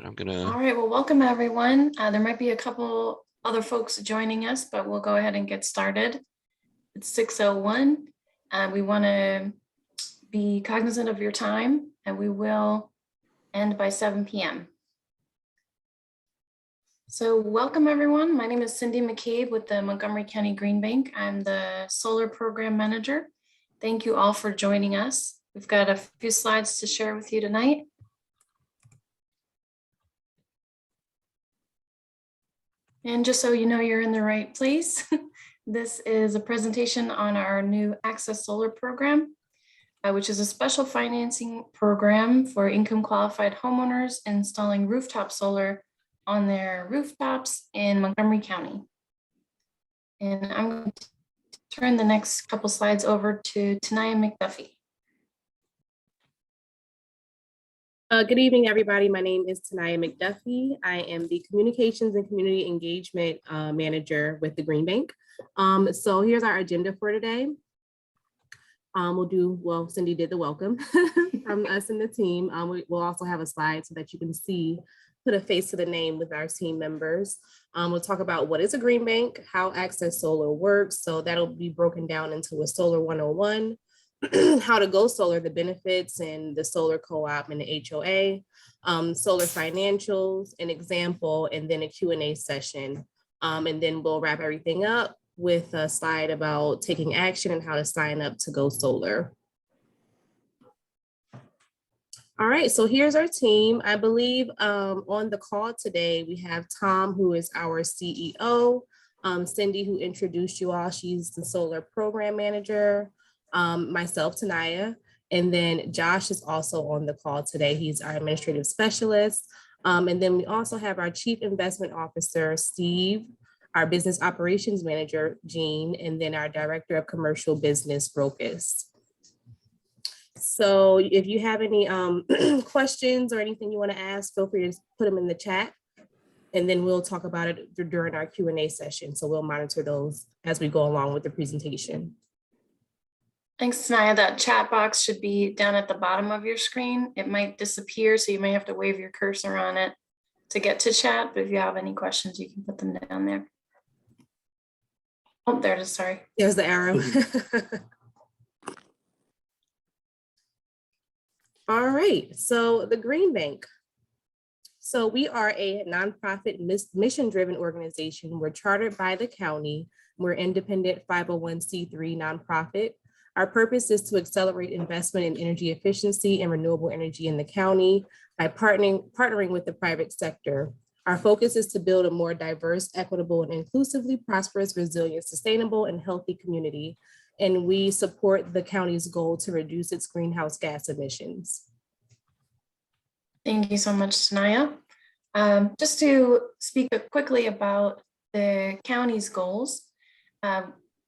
right, I'm gonna. All right, well, welcome everyone. There might be a couple other folks joining us, but we'll go ahead and get started. It's 6:01. We want to be cognizant of your time, and we will end by 7 p.m. So welcome everyone. My name is Cindy McCabe with the Montgomery County Green Bank. I'm the solar program manager. Thank you all for joining us. We've got a few slides to share with you tonight. And just so you know you're in the right place, this is a presentation on our new Access Solar program, which is a special financing program for income qualified homeowners installing rooftop solar on their rooftops in Montgomery County. And I'm going to turn the next couple slides over to Tanaya McDuffie. Good evening, everybody. My name is Tanaya McDuffie. I am the Communications and Community Engagement Manager with the Green Bank. So here's our agenda for today. Cindy did the welcome from us and the team. We'll also have a slide so that you can put a face to the name with our team members. We'll talk about what is a green bank, how Access Solar works. So that'll be broken down into a Solar 101. How to go solar, the benefits and the solar co-op and the HOA, solar financials, an example, and then a Q&A session. And then we'll wrap everything up with a slide about taking action and how to sign up to go solar. All right, so here's our team. I believe on the call today, we have Tom, who is our CEO, Cindy, who introduced you all. She's the solar program manager. Myself, Tanaya, and then Josh is also on the call today. He's our administrative specialist. And then we also have our chief investment officer, Steve, our business operations manager, Jean, and then our director of commercial business, Rokas. So if you have any questions or anything you want to ask, feel free to put them in the chat. And then we'll talk about it during our Q&A session. So we'll monitor those as we go along with the presentation. Thanks, Tanaya. That chat box should be down at the bottom of your screen. It might disappear, so you may have to wave your cursor on it to get to chat. But if you have any questions, you can put them down there. Oh, there it is, sorry. There's the arrow. All right, so the Green Bank. So we are a nonprofit mission-driven organization. We're chartered by the county. We're independent 501c3 nonprofit. Our purpose is to accelerate investment in energy efficiency and renewable energy in the county by partnering with the private sector. Our focus is to build a more diverse, equitable, and inclusively prosperous, resilient, sustainable, and healthy community. And we support the county's goal to reduce its greenhouse gas emissions. Thank you so much, Tanaya. Just to speak quickly about the county's goals.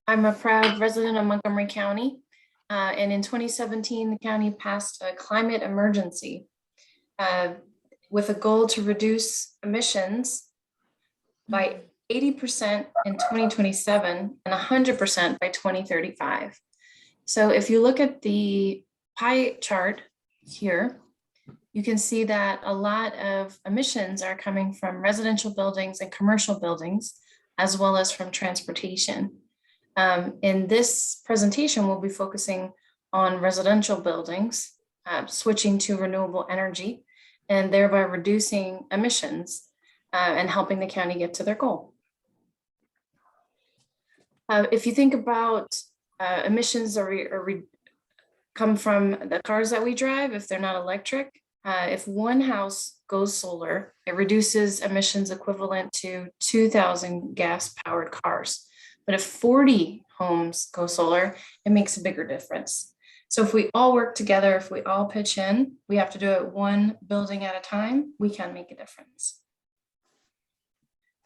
I'm a proud resident of Montgomery County, and in 2017, the county passed a climate emergency with a goal to reduce emissions by 80% in 2027 and 100% by 2035. So if you look at the pie chart here, you can see that a lot of emissions are coming from residential buildings and commercial buildings, as well as from transportation. In this presentation, we'll be focusing on residential buildings, switching to renewable energy, and thereby reducing emissions and helping the county get to their goal. If you think about emissions come from the cars that we drive, if they're not electric, if one house goes solar, it reduces emissions equivalent to 2,000 gas-powered cars. But if 40 homes go solar, it makes a bigger difference. So if we all work together, if we all pitch in, we have to do it one building at a time, we can make a difference.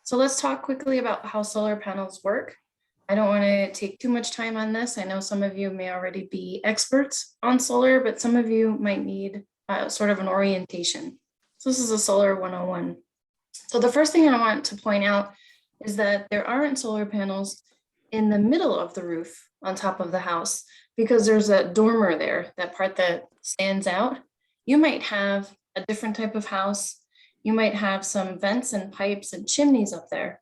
So let's talk quickly about how solar panels work. I don't want to take too much time on this. I know some of you may already be experts on solar, but some of you might need sort of an orientation. So this is a Solar 101. So the first thing I want to point out is that there aren't solar panels in the middle of the roof on top of the house because there's a dormer there, that part that stands out. You might have a different type of house. you might have some vents and pipes and chimneys up there.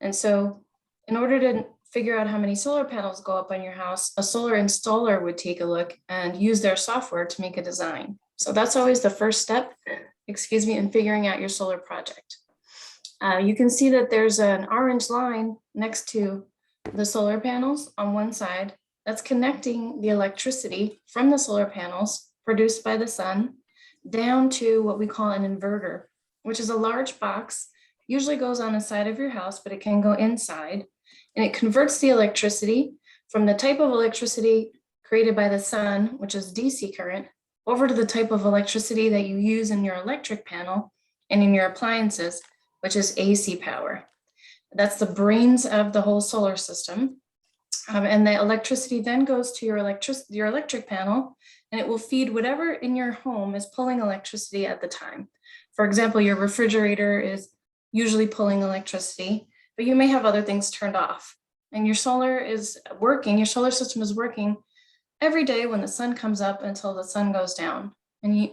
And so in order to figure out how many solar panels go up on your house, a solar installer would take a look and use their software to make a design. So that's always the first step, in figuring out your solar project. You can see that there's an orange line next to the solar panels on one side that's connecting the electricity from the solar panels produced by the sun down to what we call an inverter, which is a large box, usually goes on the side of your house, but it can go inside, and it converts the electricity from the type of electricity created by the sun, which is DC current, over to the type of electricity that you use in your electric panel and in your appliances, which is AC power. That's the brains of the whole solar system. And the electricity then goes to your electric panel, and it will feed whatever in your home is pulling electricity at the time. For example, your refrigerator is usually pulling electricity, but you may have other things turned off. And your solar system is working every day when the sun comes up until the sun goes down. And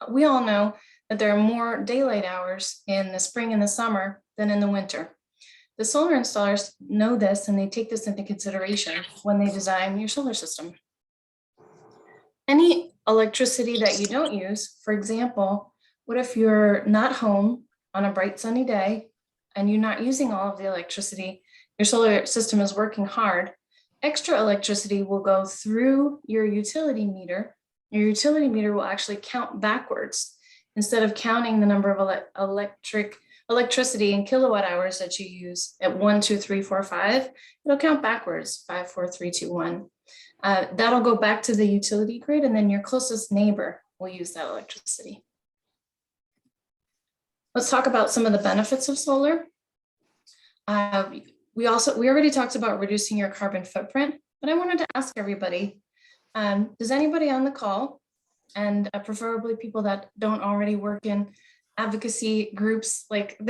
we all know that there are more daylight hours in the spring and the summer than in the winter. The solar installers know this, and they take this into consideration when they design your solar system. Any electricity that you don't use, for example, what if you're not home on a bright sunny day and you're not using all of the electricity, your solar system is working hard, extra electricity will go through your utility meter. Your utility meter will actually count backwards. Instead of counting the number of electricity in kilowatt hours that you use at 1, 2, 3, 4, 5, it'll count backwards, 5, 4, 3, 2, 1. That'll go back to the utility grid, and then your closest neighbor will use that electricity. Let's talk about some of the benefits of solar. We already talked about reducing your carbon footprint, but I wanted to ask everybody, does anybody on the call, and preferably people that don't already work in advocacy groups like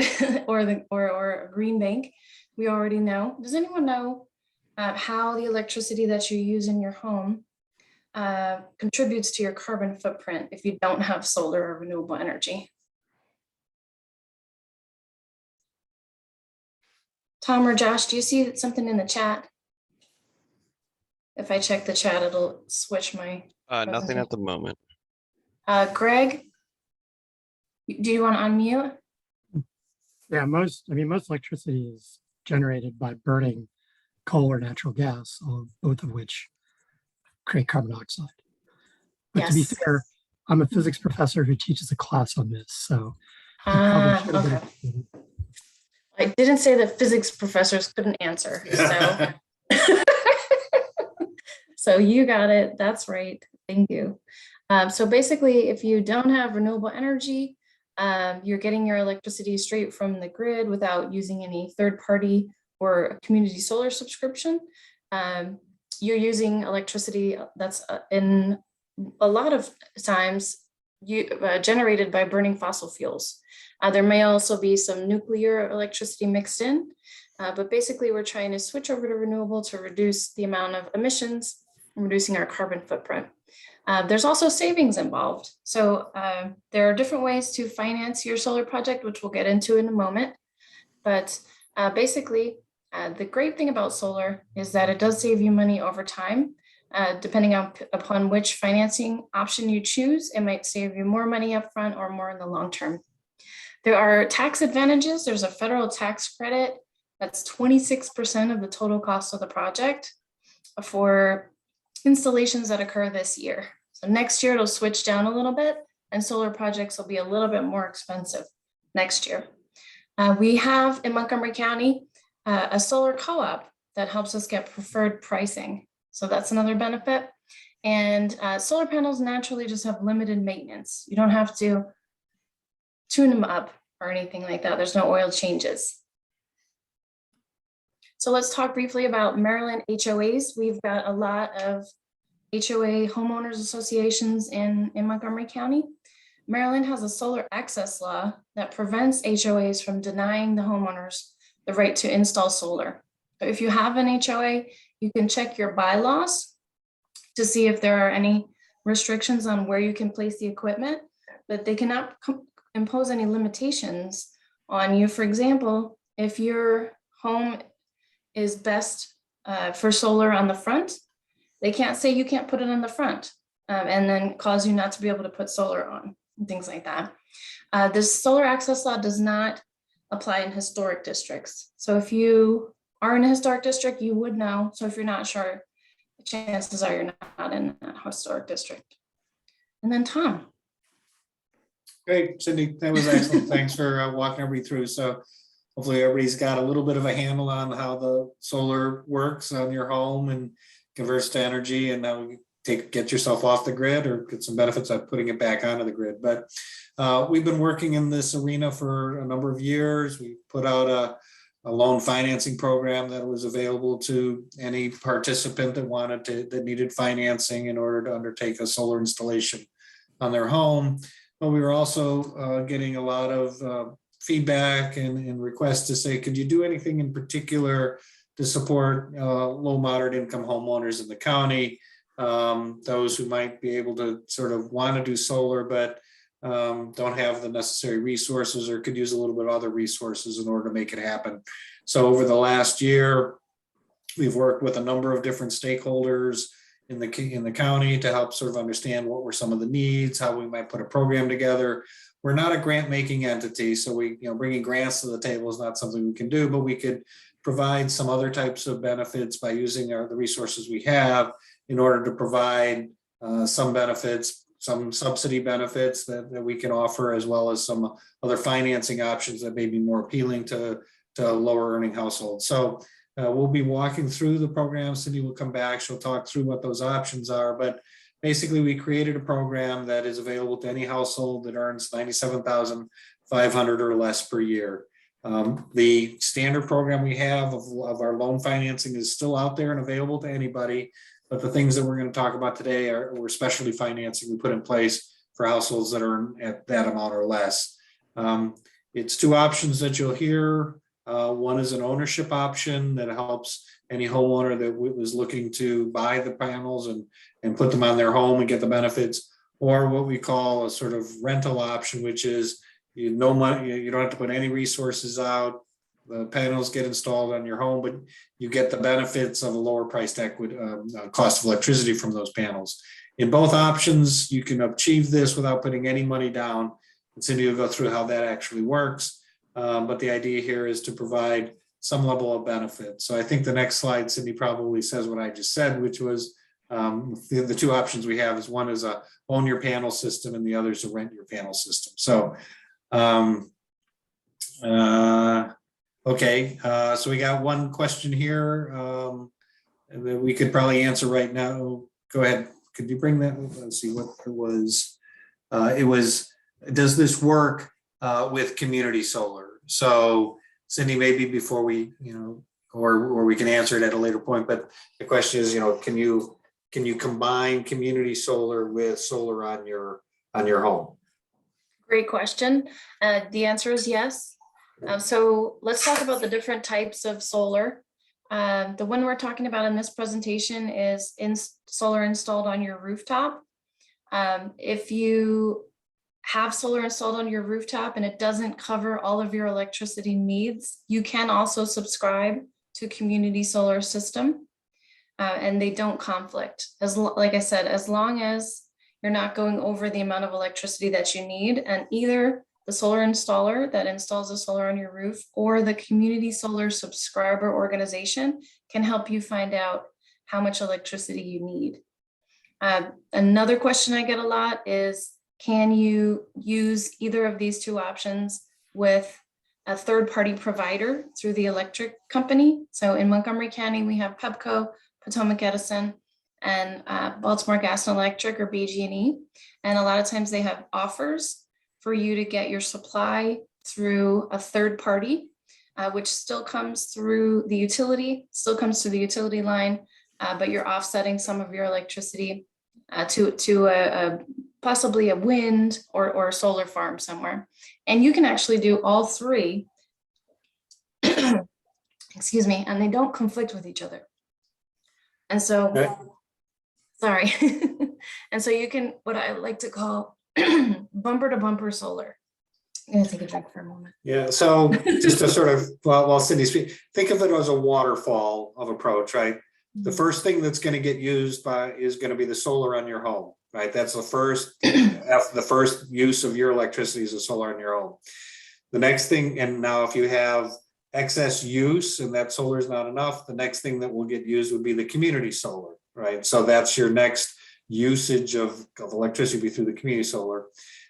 or a green bank, we already know. Does anyone know how the electricity that you use in your home contributes to your carbon footprint if you don't have solar or renewable energy? Tom or Josh, do you see something in the chat? If I check the chat, it'll switch my nothing at the moment. Greg, do you want to unmute? Yeah, most electricity is generated by burning coal or natural gas, both of which create carbon dioxide. But to be Yes. fair, I'm a physics professor who teaches a class on this, so you probably should have been Okay. educated. I didn't say that physics professors couldn't answer, so. So you got it. That's right. Thank you. So basically, if you don't have renewable energy, you're getting your electricity straight from the grid without using any third party or community solar subscription. You're using electricity that's in a lot of times generated by burning fossil fuels. There may also be some nuclear electricity mixed in, but basically we're trying to switch over to renewable to reduce the amount of emissions, reducing our carbon footprint. There's also savings involved. So there are different ways to finance your solar project, which we'll get into in a moment. But basically, the great thing about solar is that it does save you money over time. Depending upon which financing option you choose, it might save you more money upfront or more in the long term. There are tax advantages. There's a federal tax credit that's 26% of the total cost of the project for installations that occur this year. So next year it'll switch down a little bit, and solar projects will be a little bit more expensive next year. We have in Montgomery County a solar co-op that helps us get preferred pricing. So that's another benefit. And solar panels naturally just have limited maintenance. You don't have to tune them up or anything like that. There's no oil changes. So let's talk briefly about Maryland HOAs. We've got a lot of HOA homeowners associations in Montgomery County. Maryland has a solar access law that prevents HOAs from denying the homeowners the right to install solar. So if you have an HOA, you can check your bylaws to see if there are any restrictions on where you can place the equipment, but they cannot impose any limitations on you. For example, if your home is best for solar on the front, they can't say you can't put it on the front and then cause you not to be able to put solar on and things like that. This solar access law does not apply in historic districts. So if you are in a historic district, you would know. So if you're not sure, the chances are you're not in that historic district. And then Tom. Great, Cindy, that was excellent. Thanks for walking everybody through. So hopefully everybody's got a little bit of a handle on how the solar works on your home and converts to energy, and how you get yourself off the grid or get some benefits of putting it back onto the grid. But we've been working in this arena for a number of years. We put out a loan financing program that was available to any participant that needed financing in order to undertake a solar installation on their home. But we were also getting a lot of feedback and requests to say, could you do anything in particular to support low, moderate income homeowners in the county, those who might be able to sort of want to do solar, but don't have the necessary resources or could use a little bit of other resources in order to make it happen. So over the last year, we've worked with a number of different stakeholders in the county to help sort of understand what were some of the needs, how we might put a program together. We're not a grant making entity, so bringing grants to the table is not something we can do, but we could provide some other types of benefits by using the resources we have in order to provide some benefits, some subsidy benefits that we can offer, as well as some other financing options that may be more appealing to lower earning households. So we'll be walking through the program. Cindy will come back. She'll talk through what those options are. But basically, we created a program that is available to any household that earns $97,500 or less per year. The standard program we have of our loan financing is still out there and available to anybody. But the things that we're going to talk about today were specialty financing we put in place for households that earn at that amount or less. It's two options that you'll hear. One is an ownership option that helps any homeowner that was looking to buy the panels and put them on their home and get the benefits, or what we call a sort of rental option, which is no money, you don't have to put any resources out. The panels get installed on your home, but you get the benefits of a lower priced cost of electricity from those panels. In both options, you can achieve this without putting any money down. And Cindy will go through how that actually works. But the idea here is to provide some level of benefit. So I think the next slide, Cindy probably says what I just said, which was the two options we have is one is a own your panel system and the other is a rent your panel system. So, okay, so we got one question here that we could probably answer right now. Go ahead. Could you bring that? Let's see what it was. Does this work with community solar? So Cindy, maybe before we, or we can answer it at a later point, but the question is, can you combine community solar with solar on your home? Great question. The answer is yes. So let's talk about the different types of solar. The one we're talking about in this presentation is solar installed on your rooftop. If you have solar installed on your rooftop and it doesn't cover all of your electricity needs, you can also subscribe to community solar system and they don't conflict. Like I said, as long as you're not going over the amount of electricity that you need, and either the solar installer that installs the solar on your roof or the community solar subscriber organization can help you find out how much electricity you need. Another question I get a lot is, can you use either of these two options with a third-party provider through the electric company? So in Montgomery County, we have Pepco, Potomac Edison, and Baltimore Gas and Electric, or BG&E. And a lot of times they have offers for you to get your supply through a third party, which still comes through the utility, line, but you're offsetting some of your electricity to possibly a wind or a solar farm somewhere. And you can actually do all three, excuse me, and they don't conflict with each other. And so, okay. Sorry. And so you can, what I like to call bumper to bumper solar. I'm gonna take a drink for a moment. Yeah, so just to sort of, while Cindy speaks, think of it as a waterfall of approach, right? The first thing that's going to get used is going to be the solar on your home, right? That's the first use of your electricity is the solar on your home. The next thing, and now if you have excess use and that solar is not enough, the next thing that will get used would be the community solar, right? So that's your next usage of electricity be through the community solar.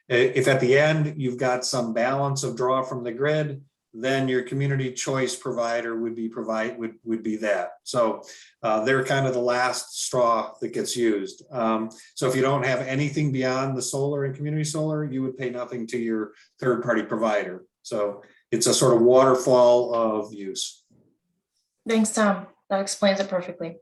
If at the end you've got some balance of draw from the grid, then your community choice provider would be that. So they're kind of the last straw that gets used. So if you don't have anything beyond the solar and community solar, you would pay nothing to your third-party provider. So it's a sort of waterfall of use. Thanks, Tom. That explains it perfectly.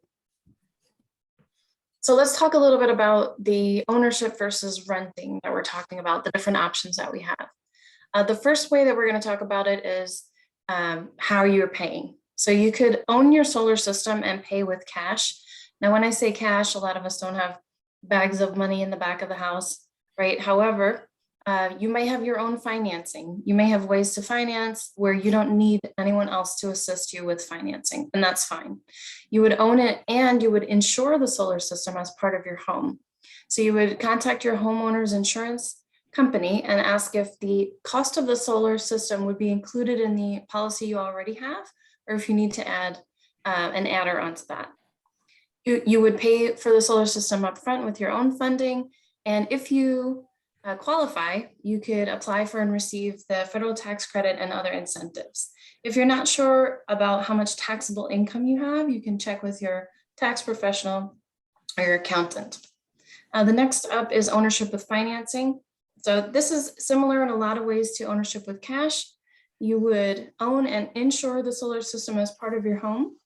So let's talk a little bit about the ownership versus renting that we're talking about, the different options that we have. The first way that we're going to talk about it is how you're paying. So you could own your solar system and pay with cash. Now, when I say cash, a lot of us don't have bags of money in the back of the house, right? However, you may have your own financing. You may have ways to finance where you don't need anyone else to assist you with financing, and that's fine. You would own it and you would insure the solar system as part of your home. So you would contact your homeowner's insurance company and ask if the cost of the solar system would be included in the policy you already have, or if you need to add an adder onto that. You would pay for the solar system up front with your own funding, and if you qualify, you could apply for and receive the federal tax credit and other incentives. If you're not sure about how much taxable income you have, you can check with your tax professional or your accountant. The next up is ownership with financing. So this is similar in a lot of ways to ownership with cash. You would own and insure the solar system as part of your home.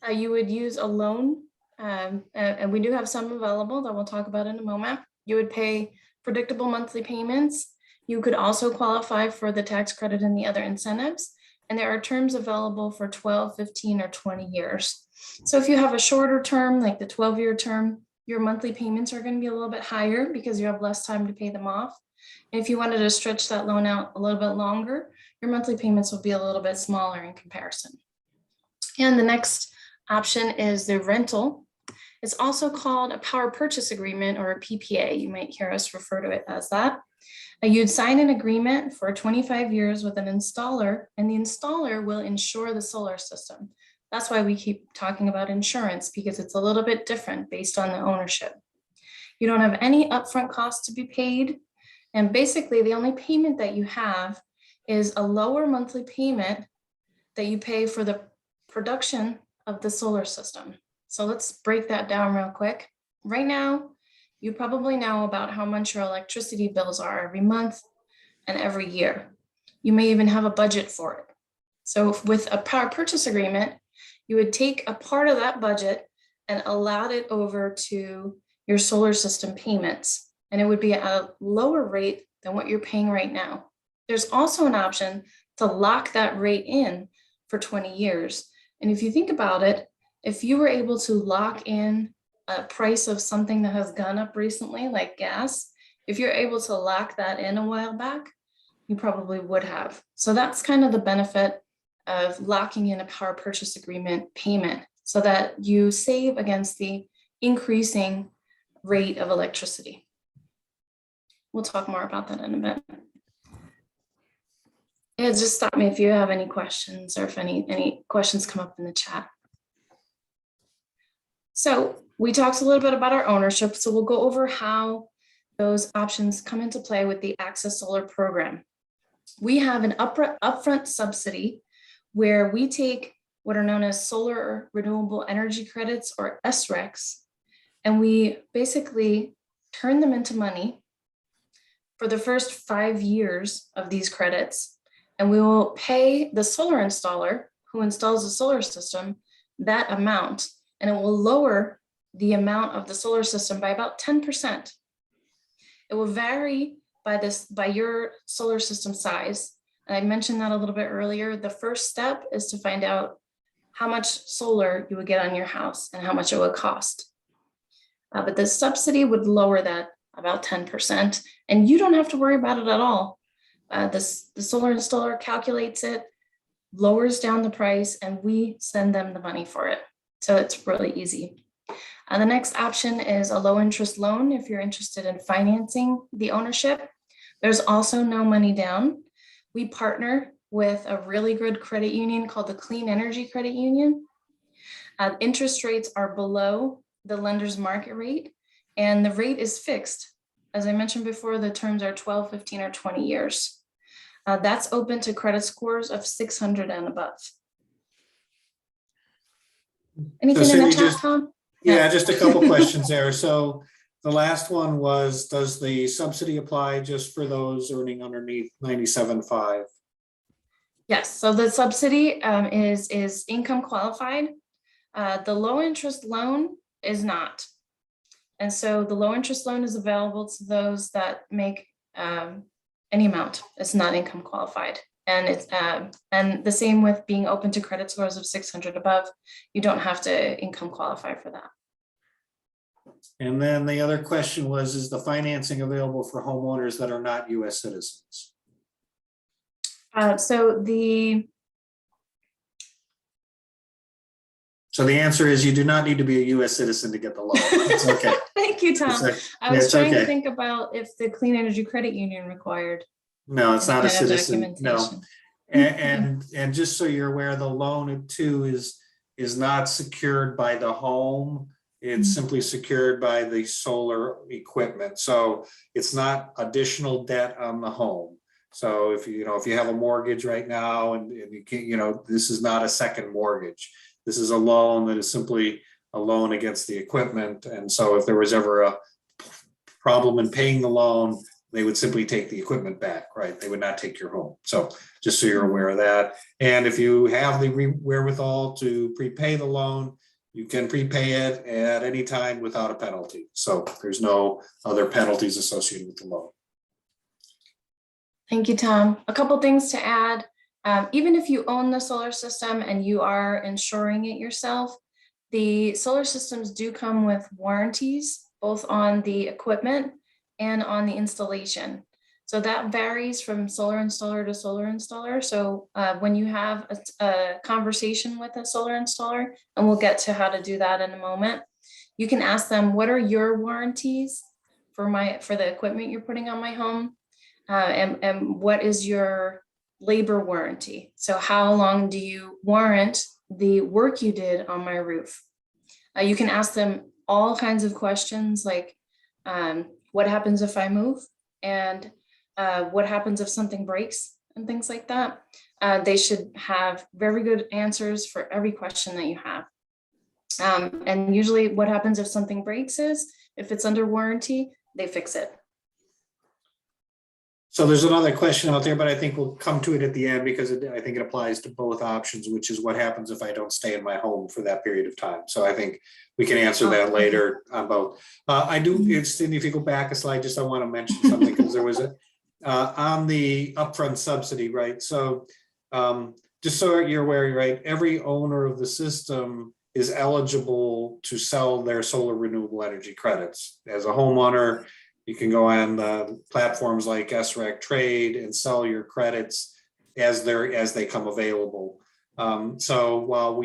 You would use a loan, and we do have some available that we'll talk about in a moment. You would pay predictable monthly payments. You could also qualify for the tax credit and the other incentives. And there are terms available for 12, 15, or 20 years. So if you have a shorter term, like the 12-year term, your monthly payments are going to be a little bit higher because you have less time to pay them off. And if you wanted to stretch that loan out a little bit longer, your monthly payments will be a little bit smaller in comparison. And the next option is the rental. It's also called a power purchase agreement, or a PPA. You might hear us refer to it as that. You'd sign an agreement for 25 years with an installer, and the installer will insure the solar system. That's why we keep talking about insurance, because it's a little bit different based on the ownership. You don't have any upfront costs to be paid. And basically the only payment that you have is a lower monthly payment that you pay for the production of the solar system. So let's break that down real quick. Right now, you probably know about how much your electricity bills are every month and every year. You may even have a budget for it. So with a power purchase agreement, you would take a part of that budget and allot it over to your solar system payments. And it would be at a lower rate than what you're paying right now. There's also an option to lock that rate in for 20 years. And if you think about it, if you were able to lock in a price of something that has gone up recently, like gas, if you're able to lock that in a while back, you probably would have. So that's kind of the benefit of locking in a power purchase agreement payment, so that you save against the increasing rate of electricity. We'll talk more about that in a bit. Yeah, just stop me if you have any questions, or if any questions come up in the chat. So we talked a little bit about our ownership, so we'll go over how those options come into play with the Access Solar program. We have an upfront subsidy where we take what are known as solar renewable energy credits, or SRECs, and we basically turn them into money for the first 5 years of these credits, and we will pay the solar installer who installs the solar system that amount, and it will lower the amount of the solar system by about 10%. It will vary by your solar system size. And I mentioned that a little bit earlier. The first step is to find out how much solar you would get on your house and how much it would cost. But the subsidy would lower that about 10%, and you don't have to worry about it at all. The solar installer calculates it, lowers down the price, and we send them the money for it. So it's really easy. The next option is a low interest loan if you're interested in financing the ownership. There's also no money down. We partner with a really good credit union called the Clean Energy Credit Union. Interest rates are below the lender's market rate, and the rate is fixed. As I mentioned before, the terms are 12, 15, or 20 years. That's open to credit scores of 600 and above. Anything in Cindy, the chat, Tom? Yeah, just a couple questions there. So the last one was, does the subsidy apply just for those earning underneath 97.5? Yes, so the subsidy is income qualified. The low interest loan is not. And so the low interest loan is available to those that make any amount. It's not income qualified. And it's and the same with being open to credit scores of 600 above. You don't have to income qualify for that. And then the other question was, is the financing available for homeowners that are not US citizens? So the answer is you do not need to be a US citizen to get the loan. It's okay. Thank you, Tom. It's I was trying okay. to think about if the Clean Energy Credit Union required. No, it's not a any kind of citizen. No. documentation. And just so you're aware, the loan too is not secured by the home. It's simply secured by the solar equipment. So it's not additional debt on the home. So if you have a mortgage right now and you can't, this is not a second mortgage. This is a loan that is simply a loan against the equipment. And so if there was ever a problem in paying the loan, they would simply take the equipment back, right? They would not take your home. So just so you're aware of that. And if you have the wherewithal to prepay the loan, you can prepay it at any time without a penalty. So there's no other penalties associated with the loan. Thank you, Tom. A couple things to add. Even if you own the solar system and you are insuring it yourself, the solar systems do come with warranties, both on the equipment and on the installation. So that varies from solar installer to solar installer. So when you have a conversation with a solar installer, and we'll get to how to do that in a moment, you can ask them, what are your warranties for the equipment you're putting on my home? And what is your labor warranty? So how long do you warrant the work you did on my roof? You can ask them all kinds of questions like, what happens if I move? And what happens if something breaks and things like that? They should have very good answers for every question that you have. And usually what happens if something breaks is, if it's under warranty, they fix it. So there's another question out there, but I think we'll come to it at the end because I think it applies to both options, which is what happens if I don't stay in my home for that period of time. So I think we can answer that later on both. I do, Cindy, if you go back a slide, I want to mention something because there was on the upfront subsidy, right? So just so you're aware, right, every owner of the system is eligible to sell their solar renewable energy credits. As a homeowner, you can go on platforms like SREC Trade and sell your credits as they come available. So what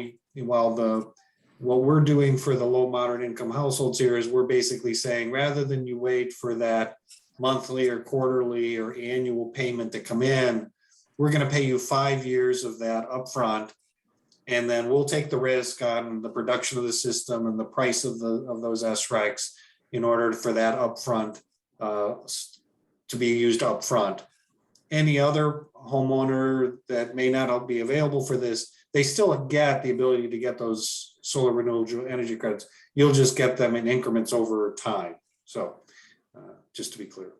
we're doing for the low moderate income households here is we're basically saying, rather than you wait for that monthly or quarterly or annual payment to come in, we're going to pay you 5 years of that upfront, and then we'll take the risk on the production of the system and the price of those SRECs in order for that upfront to be used upfront. Any other homeowner that may not be available for this, they still get the ability to get those solar renewable energy credits. You'll just get them in increments over time. So just to be clear.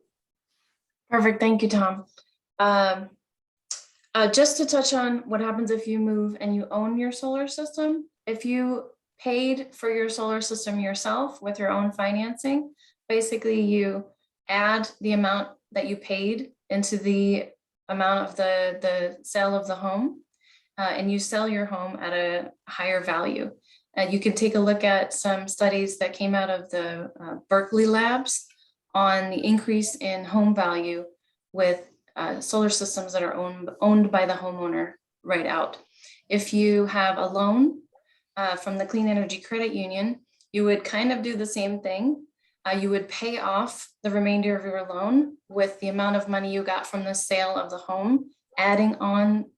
Perfect. Thank you, Tom. Just to touch on what happens if you move and you own your solar system. If you paid for your solar system yourself with your own financing, basically you add the amount that you paid into the amount of the sale of the home, and you sell your home at a higher value. You can take a look at some studies that came out of the Berkeley labs on the increase in home value with solar systems that are owned by the homeowner right out. If you have a loan from the Clean Energy Credit Union, you would kind of do the same thing. You would pay off the remainder of your loan with the amount of money you got from the sale of the home, adding on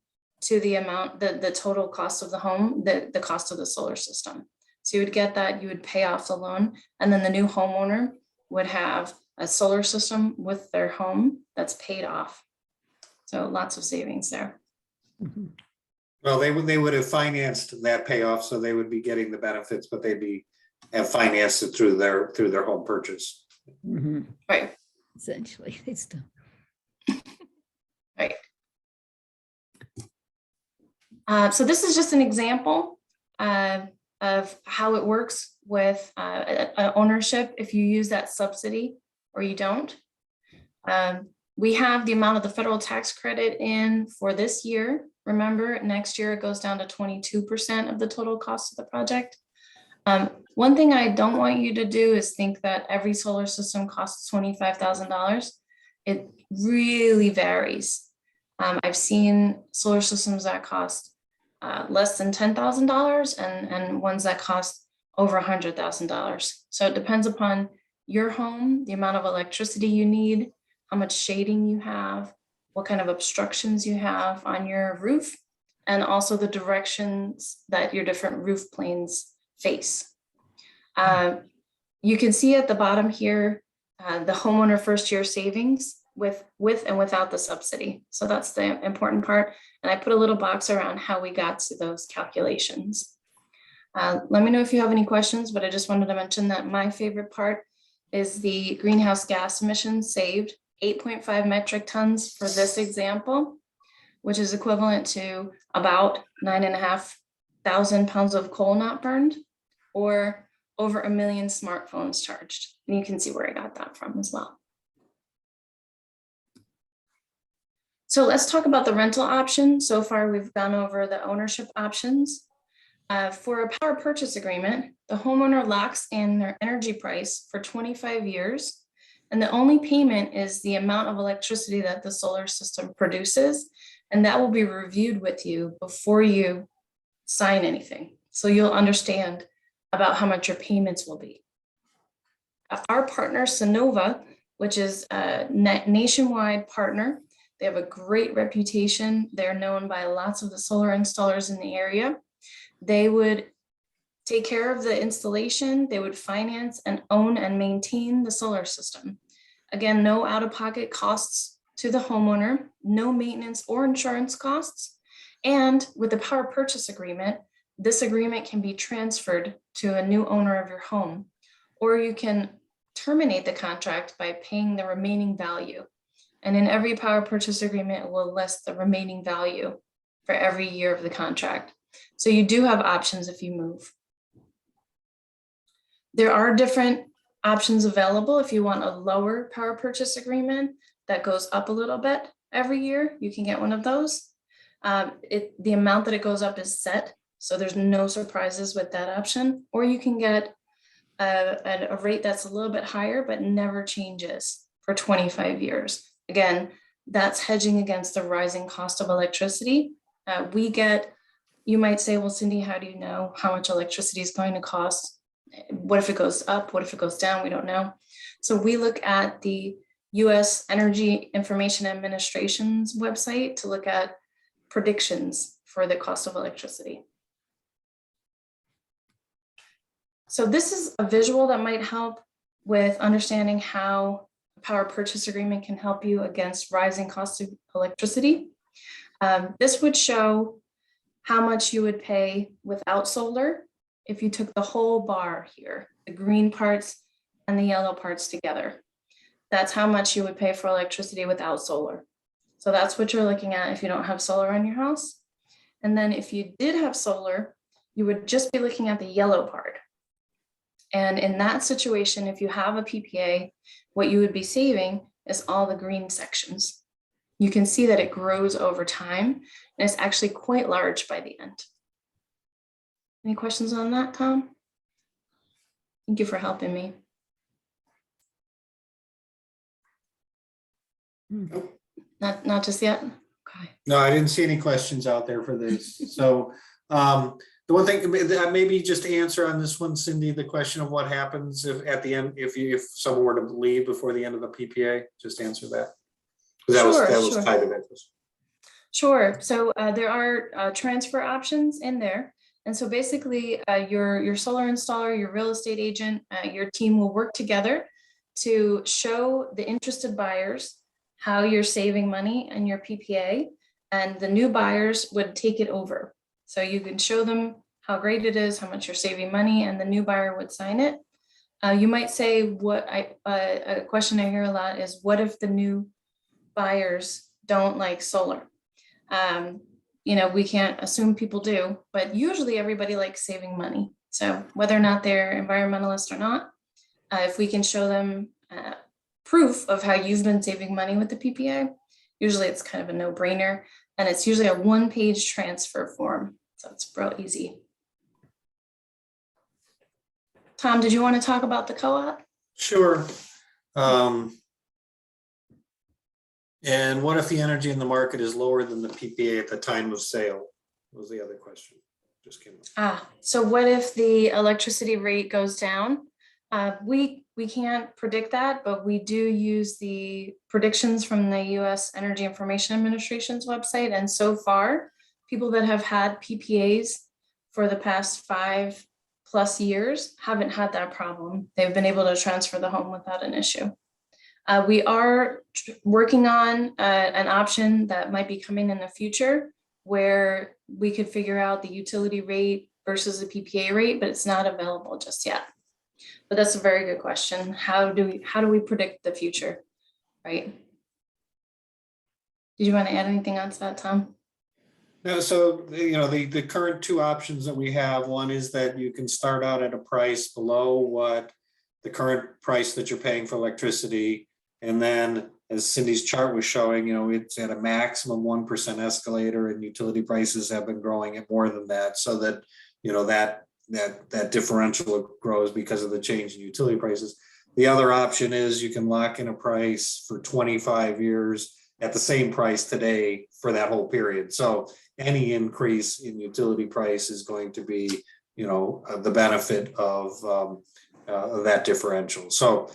to the amount, the total cost of the home, the cost of the solar system. So you would get that, you would pay off the loan, and then the new homeowner would have a solar system with their home that's paid off. So lots of savings there. Well, they would have financed that payoff, so they would be getting the benefits, but have financed it through their home purchase. Right. Essentially, it's done. Right. So this is just an example of how it works with ownership if you use that subsidy or you don't. We have the amount of the federal tax credit in for this year. Remember, next year it goes down to 22% of the total cost of the project. One thing I don't want you to do is think that every solar system costs $25,000. It really varies. I've seen solar systems that cost less than $10,000 and ones that cost over $100,000. So it depends upon your home, the amount of electricity you need, how much shading you have, what kind of obstructions you have on your roof, and also the directions that your different roof planes face. You can see at the bottom here, the homeowner first year savings with and without the subsidy. So that's the important part. And I put a little box around how we got to those calculations. Let me know if you have any questions, but I just wanted to mention that my favorite part is the greenhouse gas emissions saved, 8.5 metric tons for this example, which is equivalent to about 9,500 pounds of coal not burned, or over 1 million smartphones charged. And you can see where I got that from as well. So let's talk about the rental option. So far, we've gone over the ownership options. For a power purchase agreement, the homeowner locks in their energy price for 25 years. And the only payment is the amount of electricity that the solar system produces. And that will be reviewed with you before you sign anything. So you'll understand about how much your payments will be. Our partner, Sonova, which is a nationwide partner, they have a great reputation. They're known by lots of the solar installers in the area. They would take care of the installation. They would finance and own and maintain the solar system. Again, no out-of-pocket costs to the homeowner, no maintenance or insurance costs. And with the power purchase agreement, this agreement can be transferred to a new owner of your home, or you can terminate the contract by paying the remaining value. And in every power purchase agreement, it will list the remaining value for every year of the contract. So you do have options if you move. There are different options available. If you want a lower power purchase agreement that goes up a little bit every year, you can get one of those. The amount that it goes up is set, so there's no surprises with that option. Or you can get a rate that's a little bit higher but never changes for 25 years. Again, that's hedging against the rising cost of electricity. You might say, well, Cindy, how do you know how much electricity is going to cost? What if it goes up? What if it goes down? We don't know. So we look at the US Energy Information Administration's website to look at predictions for the cost of electricity. So this is a visual that might help with understanding how a power purchase agreement can help you against rising costs of electricity. This would show how much you would pay without solar if you took the whole bar here, the green parts and the yellow parts together. That's how much you would pay for electricity without solar. So that's what you're looking at if you don't have solar on your house. And then if you did have solar, you would just be looking at the yellow part. And in that situation, if you have a PPA, what you would be saving is all the green sections. You can see that it grows over time, and it's actually quite large by the end. Any questions on that, Tom? Thank you for helping me. Not just yet? Okay. No, I didn't see any questions out there for this. So the one thing, maybe just to answer on this one, Cindy, the question of what happens if at the end, if someone were to leave before the end of the PPA, just answer that. 'Cause that was Sure. tied to that. Sure. So there are transfer options in there. And so basically your solar installer, your real estate agent, your team will work together to show the interested buyers how you're saving money in your PPA, and the new buyers would take it over. So you can show them how great it is, how much you're saving money, and the new buyer would sign it. You might say a question I hear a lot is, what if the new buyers don't like solar? We can't assume people do, but usually everybody likes saving money. So whether or not they're environmentalist or not, if we can show them proof of how you've been saving money with the PPA, usually it's kind of a no-brainer, and it's usually a one-page transfer form. So it's real easy. Tom, did you want to talk about the co-op? Sure. And what if the energy in the market is lower than the PPA at the time of sale? Was the other question. Just came up. So what if the electricity rate goes down? We can't predict that, but we do use the predictions from the US Energy Information Administration's website. And so far, people that have had PPAs for the past 5+ years haven't had that problem. They've been able to transfer the home without an issue. We are working on an option that might be coming in the future where we could figure out the utility rate versus the PPA rate, but it's not available just yet. But that's a very good question. How do we predict the future, right? Did you want to add anything on to that, Tom? No, so the current two options that we have, one is that you can start out at a price below what the current price that you're paying for electricity. And then as Cindy's chart was showing, it's at a maximum 1% escalator, and utility prices have been growing at more than that. So that, that differential grows because of the change in utility prices. The other option is you can lock in a price for 25 years at the same price today for that whole period. So any increase in utility price is going to be, the benefit of that differential. So,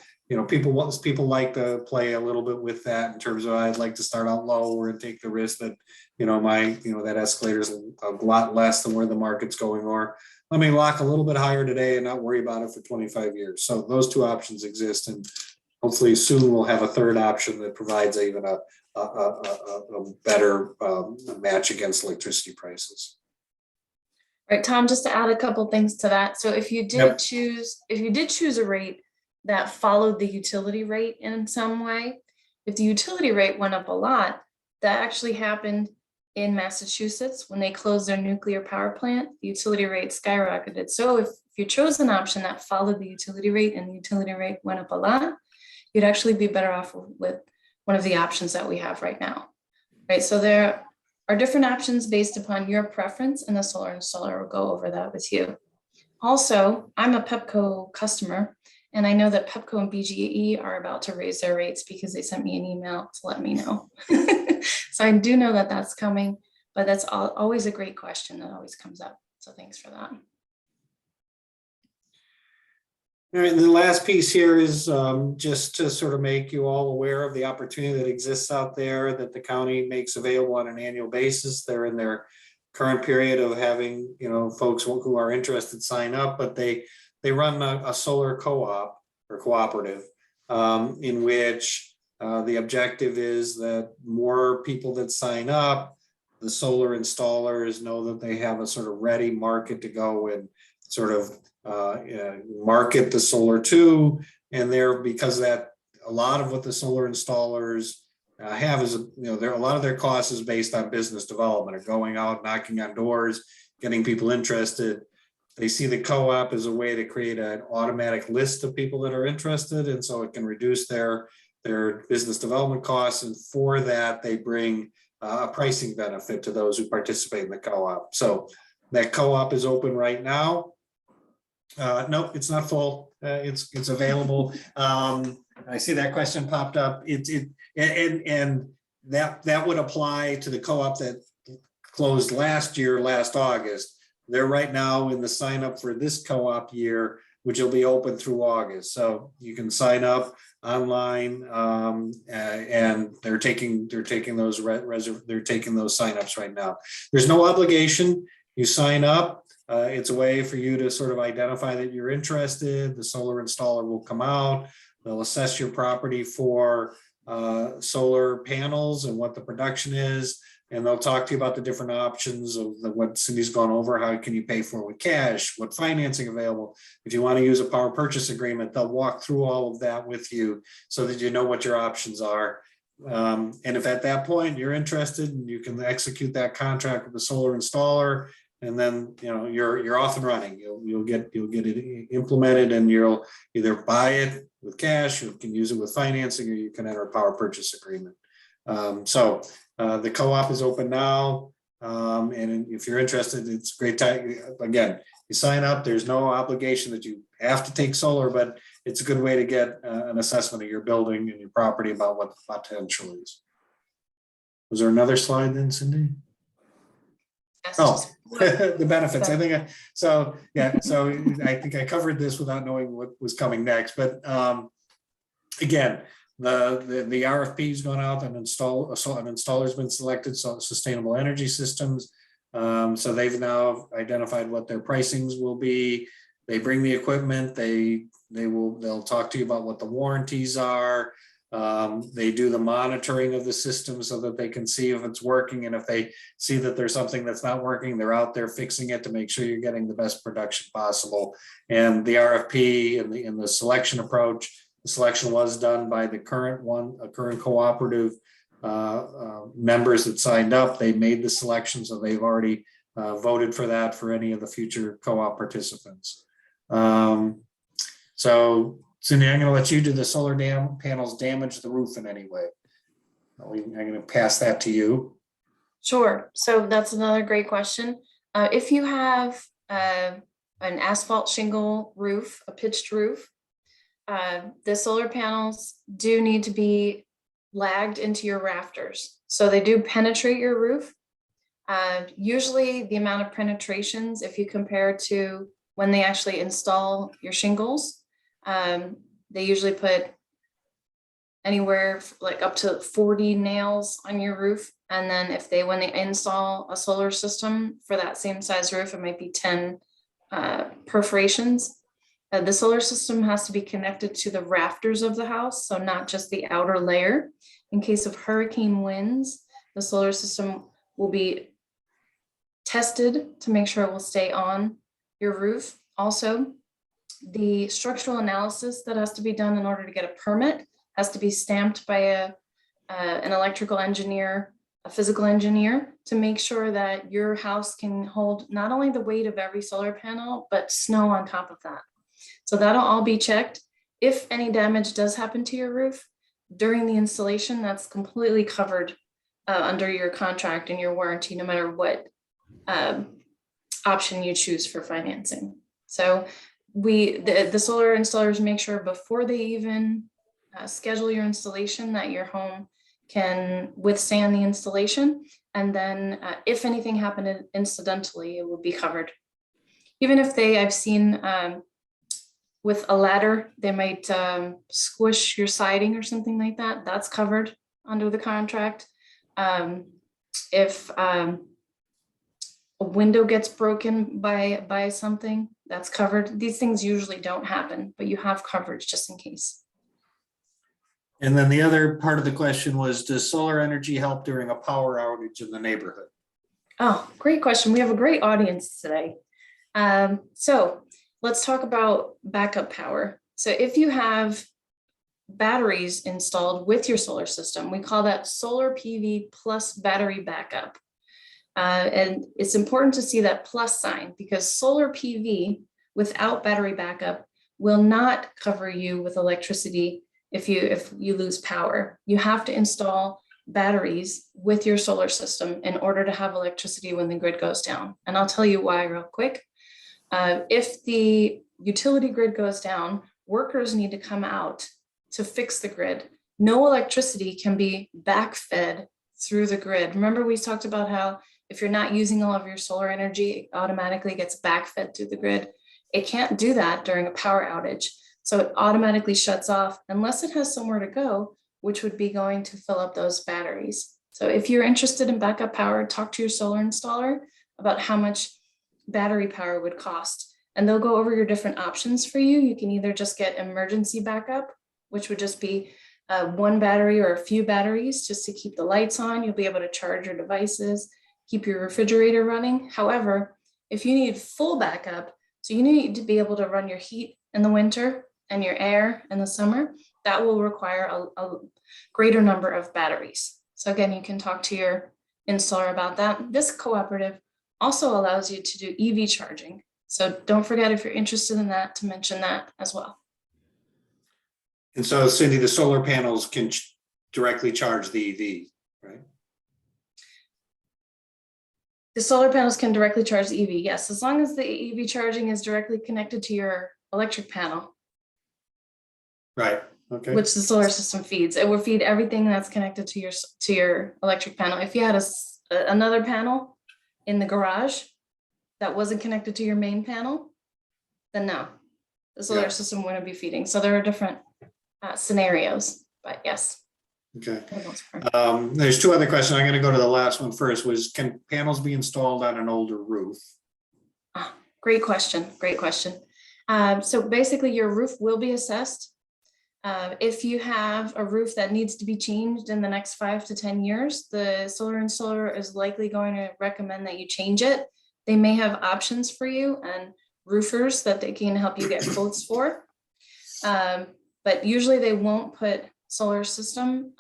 people like to play a little bit with that in terms of, I'd like to start out lower and take the risk that, that escalator is a lot less than where the market's going, or let me lock a little bit higher today and not worry about it for 25 years. So those two options exist, and hopefully soon we'll have a third option that provides even a better match against electricity prices. Right, Tom, just to add a couple things to that. So if you did choose a rate that followed the utility rate in some way, if the utility rate went up a lot, that actually happened in Massachusetts when they closed their nuclear power plant, the utility rate skyrocketed. So if you chose an option that followed the utility rate and the utility rate went up a lot, you'd actually be better off with one of the options that we have right now. Right, so there are different options based upon your preference, and the solar installer will go over that with you. Also, I'm a Pepco customer, and I know that Pepco and BGE are about to raise their rates because they sent me an email to let me know. So I do know that that's coming, but that's always a great question that always comes up. So thanks for that. All right, and the last piece here is just to sort of make you all aware of the opportunity that exists out there that the county makes available on an annual basis. They're in their current period of having, folks who are interested sign up, but they run a solar co-op or cooperative in which the objective is that more people that sign up, the solar installers know that they have a sort of ready market to go and sort of market the solar to, and because that a lot of what the solar installers have is, a lot of their costs is based on business development, or going out, knocking on doors, getting people interested. They see the co-op as a way to create an automatic list of people that are interested, and so it can reduce their business development costs, and for that they bring a pricing benefit to those who participate in the co-op. So that co-op is open right now. No, it's not full. It's available. I see that question popped up. And that would apply to the co-op that closed last year, last August. They're right now in the sign up for this co-op year, which will be open through August. So you can sign up online, and they're taking those they're taking those signups right now. There's no obligation. You sign up. It's a way for you to sort of identify that you're interested. The solar installer will come out. They'll assess your property for solar panels and what the production is. And they'll talk to you about the different options of what Cindy's gone over. How can you pay for it with cash? What financing available? If you want to use a power purchase agreement, they'll walk through all of that with you so that you know what your options are. And if at that point you're interested and you can execute that contract with the solar installer, and then you're off and running. You'll get it implemented, and you'll either buy it with cash, or you can use it with financing, or you can enter a power purchase agreement. So the co-op is open now, and if you're interested, it's a great time. Again, you sign up. There's no obligation that you have to take solar, but it's a good way to get an assessment of your building and your property about what the potential is. Was there another slide then, Cindy? Oh, the benefits. I think so I think I covered this without knowing what was coming next. But again, the RFP's gone out and an installer's been selected. So Sustainable Energy Systems. So they've now identified what their pricings will be. They bring the equipment. They'll talk to you about what the warranties are. They do the monitoring of the system so that they can see if it's working, and if they see that there's something that's not working, they're out there fixing it to make sure you're getting the best production possible. And the RFP and the selection approach, the selection was done by the current cooperative members that signed up. They made the selection, so they've already voted for that for any of the future co-op participants. So Cindy, I'm going to let you do the solar panels damage the roof in any way. I'm going to pass that to you. Sure. So that's another great question. If you have an asphalt shingle roof, a pitched roof, the solar panels do need to be lagged into your rafters. So they do penetrate your roof. Usually the amount of penetrations, if you compare to when they actually install your shingles, they usually put anywhere like up to 40 nails on your roof. And then when they install a solar system for that same size roof, it might be 10 perforations. The solar system has to be connected to the rafters of the house, so not just the outer layer. In case of hurricane winds, the solar system will be tested to make sure it will stay on your roof. Also, the structural analysis that has to be done in order to get a permit has to be stamped by an electrical engineer, a physical engineer, to make sure that your house can hold not only the weight of every solar panel, but snow on top of that. So that'll all be checked. If any damage does happen to your roof during the installation, that's completely covered under your contract and your warranty, no matter what option you choose for financing. So the solar installers make sure before they even schedule your installation that your home can withstand the installation. And then if anything happened incidentally, it will be covered. Even if I've seen with a ladder, they might squish your siding or something like that. That's covered under the contract. If a window gets broken by something, that's covered. These things usually don't happen, but you have coverage just in case. And then the other part of the question was, does solar energy help during a power outage in the neighborhood? Oh, great question. We have a great audience today. So let's talk about backup power. So if you have batteries installed with your solar system, we call that solar PV plus battery backup. And it's important to see that plus sign, because solar PV without battery backup will not cover you with electricity if you lose power. You have to install batteries with your solar system in order to have electricity when the grid goes down. And I'll tell you why real quick. If the utility grid goes down, workers need to come out to fix the grid. No electricity can be backfed through the grid. Remember, we talked about how if you're not using all of your solar energy, it automatically gets backfed through the grid. It can't do that during a power outage. So it automatically shuts off unless it has somewhere to go, which would be going to fill up those batteries. So if you're interested in backup power, talk to your solar installer about how much battery power would cost. And they'll go over your different options for you. You can either just get emergency backup, which would just be one battery or a few batteries just to keep the lights on. You'll be able to charge your devices, keep your refrigerator running. However, if you need full backup, so you need to be able to run your heat in the winter and your air in the summer, that will require a greater number of batteries. So again, you can talk to your installer about that. This cooperative also allows you to do EV charging. So don't forget, if you're interested in that, to mention that as well. And so Cindy, the solar panels can directly charge the EV, right? The solar panels can directly charge the EV, yes, as long as the EV charging is directly connected to your electric panel, Right, okay. which the solar system feeds. It will feed everything that's connected to your electric panel. If you had another panel in the garage that wasn't connected to your main panel, then no, the solar system wouldn't be feeding. So there are different scenarios, but yes. Okay. for the most part. There's two other questions. I'm going to go to the last one first. Was can panels be installed on an older roof? Great question. Great question. So basically, your roof will be assessed. If you have a roof that needs to be changed in the next 5 to 10 years, the solar installer is likely going to recommend that you change it. They may have options for you and roofers that they can help you get quotes for. But usually they won't put a solar system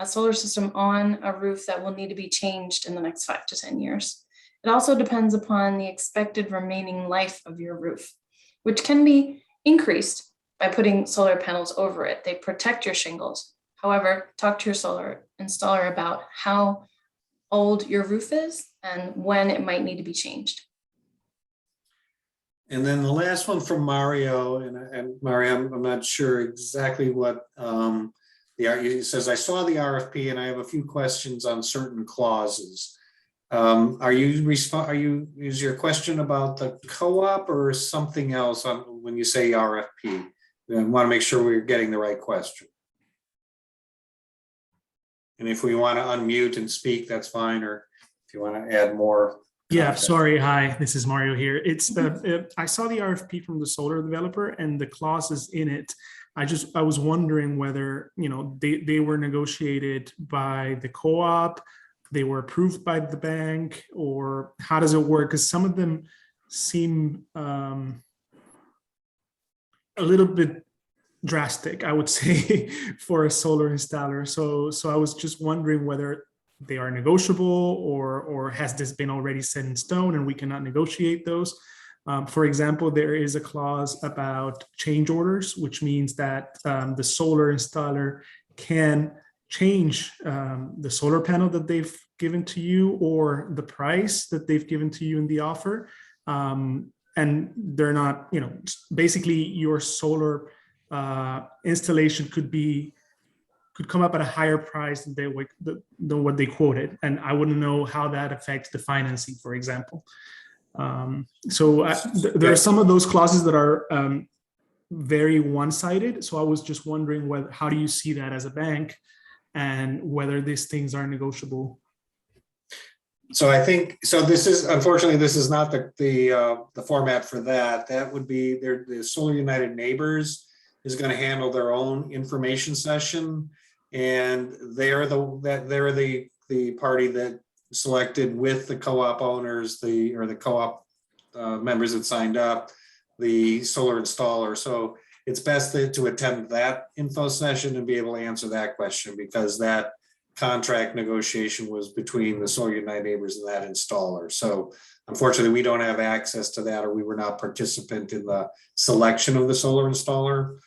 on a roof that will need to be changed in the next 5 to 10 years. It also depends upon the expected remaining life of your roof, which can be increased by putting solar panels over it. They protect your shingles. However, talk to your solar installer about how old your roof is and when it might need to be changed. And then the last one from Mario, and Mario, I'm not sure exactly what he says. I saw the RFP and I have a few questions on certain clauses. Is your question about the co-op or something else when you say RFP? I want to make sure we're getting the right question. And if we want to unmute and speak, that's fine. Or if you want to add more. Yeah, context. sorry. Hi, this is Mario here. I saw the RFP from the solar developer and the clauses in it. I was wondering whether, they were negotiated by the co-op, they were approved by the bank, or how does it work? Because some of them seem a little bit drastic, I would say, for a solar installer. So I was just wondering whether they are negotiable or has this been already set in stone and we cannot negotiate those. For example, there is a clause about change orders, which means that the solar installer can change the solar panel that they've given to you or the price that they've given to you in the offer. And they're not, basically your solar installation could come up at a higher price than what they quoted. And I wouldn't know how that affects the financing, for example. There are some of those clauses that are very one-sided. So I was just wondering how do you see that as a bank and whether these things are negotiable? So I think, unfortunately, this is not the format for that. That would be the Solar United Neighbors is going to handle their own information session. And they're the party that selected with the co-op owners, the co-op members that signed up, the solar installer. So it's best to attend that info session and be able to answer that question, because that contract negotiation was between the Solar United Neighbors and that installer. So unfortunately, we don't have access to that, or we were not participant in the selection of the solar installer.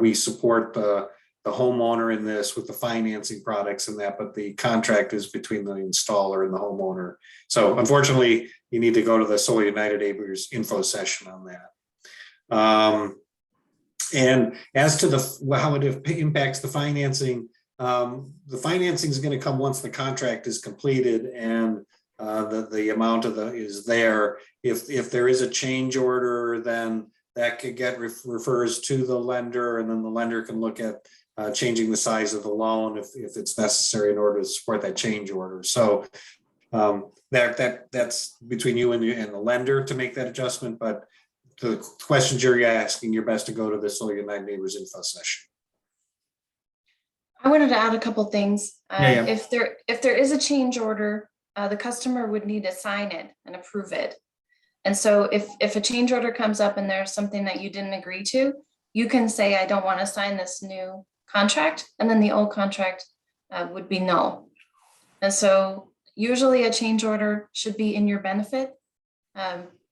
We support the homeowner in this with the financing products and that, but the contract is between the installer and the homeowner. So unfortunately, you need to go to the Solar United Neighbors info session on that. And as to how it impacts the financing, The financing is going to come once the contract is completed and the amount of is there. If there is a change order, then that could get refers to the lender, and then the lender can look at changing the size of the loan if it's necessary in order to support that change order. So that's between you and the lender to make that adjustment. But the questions you're asking, you're best to go to the Solar United Neighbors info session. I wanted to add a couple things. Yeah. If there is a change order, the customer would need to sign it and approve it. And so if a change order comes up and there's something that you didn't agree to, you can say, I don't want to sign this new contract, and then the old contract would be null. And so usually a change order should be in your benefit.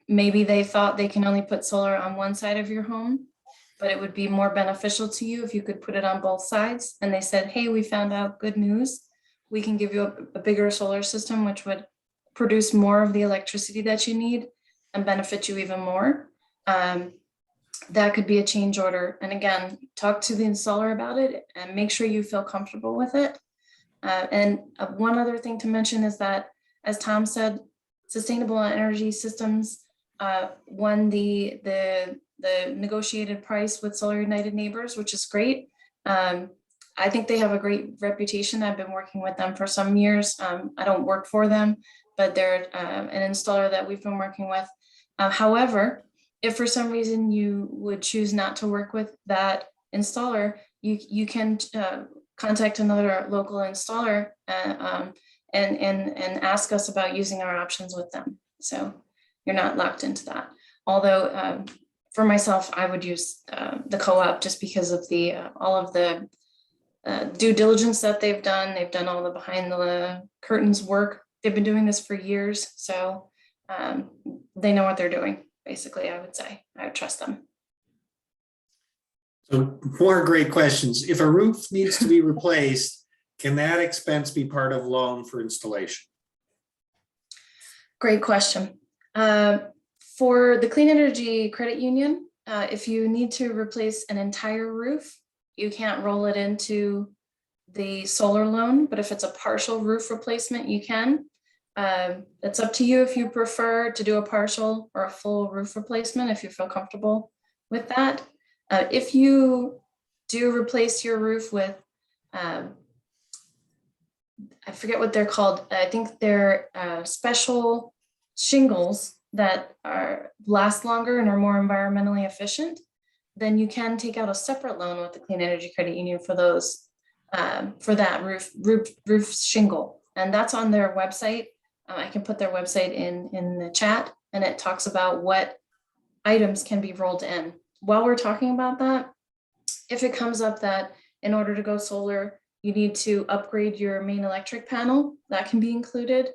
Maybe they thought they can only put solar on one side of your home, but it would be more beneficial to you if you could put it on both sides. And they said, hey, we found out good news. We can give you a bigger solar system, which would produce more of the electricity that you need and benefit you even more. That could be a change order. And again, talk to the installer about it and make sure you feel comfortable with it. And one other thing to mention is that, as Tom said, sustainable energy systems won the negotiated price with Solar United Neighbors, which is great. I think they have a great reputation. I've been working with them for some years. I don't work for them, but they're an installer that we've been working with. However, if for some reason you would choose not to work with that installer, you can contact another local installer and ask us about using our options with them. So you're not locked into that. Although for myself, I would use the co-op just because of the all of the due diligence that they've done. They've done all the behind the curtains work. They've been doing this for years, so they know what they're doing. Basically, I would say I would trust them. So more great questions. If a roof needs to be replaced, can that expense be part of loan for installation? Great question. For the Clean Energy Credit Union, if you need to replace an entire roof, you can't roll it into the solar loan, but if it's a partial roof replacement, you can. It's up to you if you prefer to do a partial or a full roof replacement, if you feel comfortable with that. If you do replace your roof with, I forget what they're called. I think they're special shingles that last longer and are more environmentally efficient, then you can take out a separate loan with the Clean Energy Credit Union for those, for that roof shingle. And that's on their website. I can put their website in the chat, and it talks about what items can be rolled in. While we're talking about that, if it comes up that in order to go solar, you need to upgrade your main electric panel, that can be included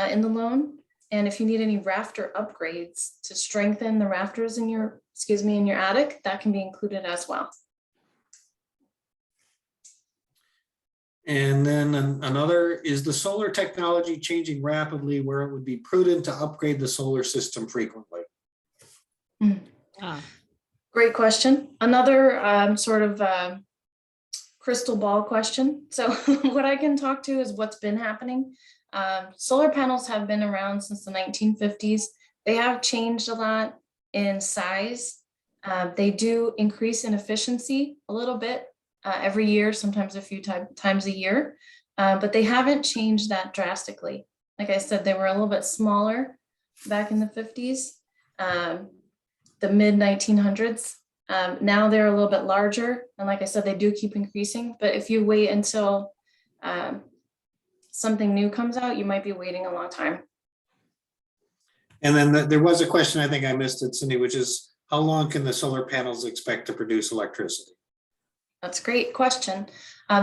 in the loan. And if you need any rafter upgrades to strengthen the rafters in your, in your attic, that can be included as well. And then another, is the solar technology changing rapidly where it would be prudent to upgrade the solar system frequently? Great question. Another sort of crystal ball question. So what I can talk to is what's been happening. Solar panels have been around since the 1950s. They have changed a lot in size. They do increase in efficiency a little bit every year, sometimes a few times a year, but they haven't changed that drastically. Like I said, they were a little bit smaller back in the 50s, the mid 1900s. Now they're a little bit larger. And like I said, they do keep increasing, but if you wait until something new comes out, you might be waiting a long time. And then there was a question, I think I missed it, Cindy, which is how long can the solar panels expect to produce electricity? That's a great question.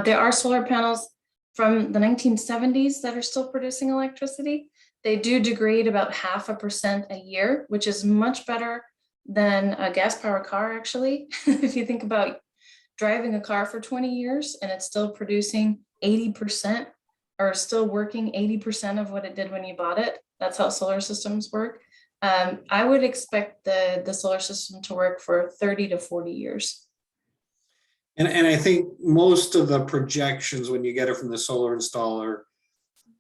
There are solar panels from the 1970s that are still producing electricity. They do degrade about 0.5% a year, which is much better than a gas powered car, actually. If you think about driving a car for 20 years and it's still producing 80% or still working 80% of what it did when you bought it, that's how solar systems work. I would expect the solar system to work for 30 to 40 years. And I think most of the projections, when you get it from the solar installer,